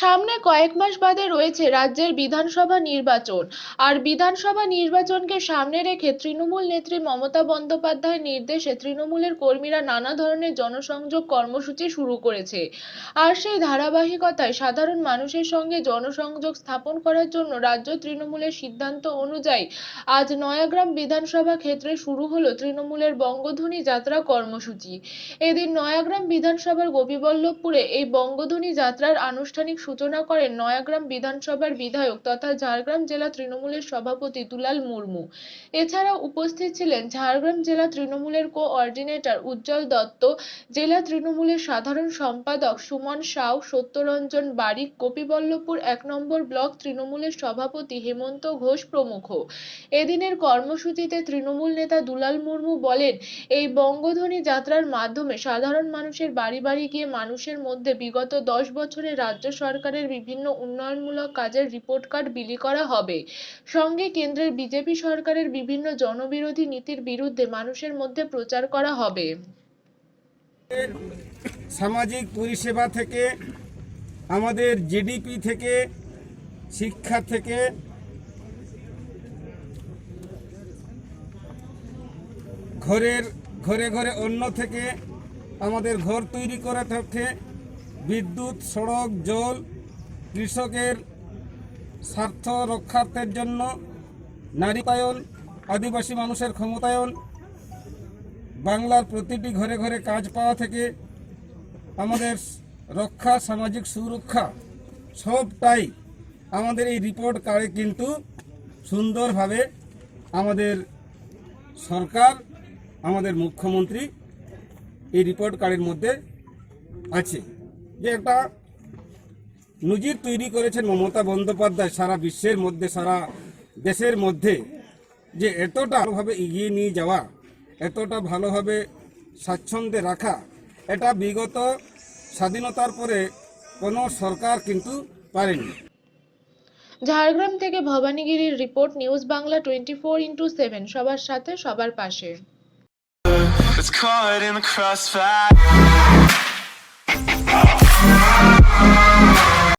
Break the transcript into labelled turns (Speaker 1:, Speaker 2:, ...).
Speaker 1: সামনে কয়েক মাস বাদে রয়েছে রাজ্যের বিধানসভা নির্বাচন। আর বিধানসভা নির্বাচনকে সামনে রেখে তৃণমূল নেত্রী মমতা বন্দ্যোপাধ্যায়ের নির্দেশে তৃণমূলের কর্মীরা নানা ধরনের জনসংযোগ কর্মসূচি শুরু করেছে। আর সেই ধারাবাহিকতায় সাধারণ মানুষের সঙ্গে জনসংযোগ স্থাপন করার জন্য রাজ্য তৃণমূলের সিদ্ধান্ত অনুযায়ী আজ নয়াগ্রাম বিধানসভা ক্ষেত্রে শুরু হলো তৃণমূলের বঙ্গধ্বনি যাত্রা কর্মসূচি। এদিন নয়াগ্রাম বিধানসভার গোপীবল্লভপুরে এই বঙ্গধ্বনি যাত্রার আনুষ্ঠানিক সূচনা করেন নয়াগ্রাম বিধানসভার বিধায়ক তথা ঝাড়গ্রাম জেলা তৃণমূলের সভাপতি দুলাল মুর্মু। এছাড়াও উপস্থিত ছিলেন ঝাড়গ্রাম জেলা তৃণমূলের কোঅর্ডিনেটর উজ্জ্বল দত্ত, জেলা তৃণমূলের সাধারণ সম্পাদক সুমন সাউ, সত্যরঞ্জন বারিক, গোপীবল্লভপুর ১ নম্বর ব্লক তৃণমূলের সভাপতি হেমন্ত ঘোষ প্রমুখ। এদিনের কর্মসূচিতে তৃণমূল নেতা দুলাল মুর্মু বলেন, এই বঙ্গধ্বনি যাত্রার মাধ্যমে সাধারণ মানুষের বাড়ি বাড়ি গিয়ে মানুষের মধ্যে বিগত ১০ বছরে রাজ্য সরকারের বিভিন্ন উন্নয়নমূলক কাজের রিপোর্ট কার্ড বিলি করা হবে। সঙ্গে কেন্দ্রের বিজেপি সরকারের বিভিন্ন জনবিরোধী নীতির বিরুদ্ধে মানুষের মধ্যে প্রচার করা হবে।
Speaker 2: সামাজিক পরিষেবা থেকে, আমাদের জিডিপি থেকে, শিক্ষা থেকে, ঘরে ঘরে অন্ন থেকে, আমাদের ঘর তৈরি করা থেকে, বিদ্যুৎ, সড়ক, জল, কৃষকের স্বার্থ রক্ষার্থের জন্য নারীতায়ন, আদিবাসী মানুষের ক্ষমতায়ন, বাংলার প্রতিটি ঘরে ঘরে কাজ পাওয়া থেকে আমাদের রক্ষা, সামাজিক সুরক্ষা সবটাই আমাদের এই রিপোর্ট কার্ডে কিন্তু সুন্দরভাবে আমাদের সরকার, আমাদের মুখ্যমন্ত্রী এই রিপোর্ট কার্ডের মধ্যে আছে। যে একটা নজির তৈরি করেছেন মমতা বন্দ্যোপাধ্যায় সারা বিশ্বের মধ্যে, সারা দেশের মধ্যে, যে এতটা ভালোভাবে এগিয়ে নিয়ে যাওয়া, এতটা ভালোভাবে স্বাচ্ছন্দ্যে রাখা, এটা বিগত স্বাধীনতার পরে কোনো সরকার কিন্তু পারেনি।
Speaker 1: ঝাড়গ্রাম থেকে ভবানীগিরির রিপোর্ট, নিউজ বাংলা 24x7, সবার সাথে সবার পাশে।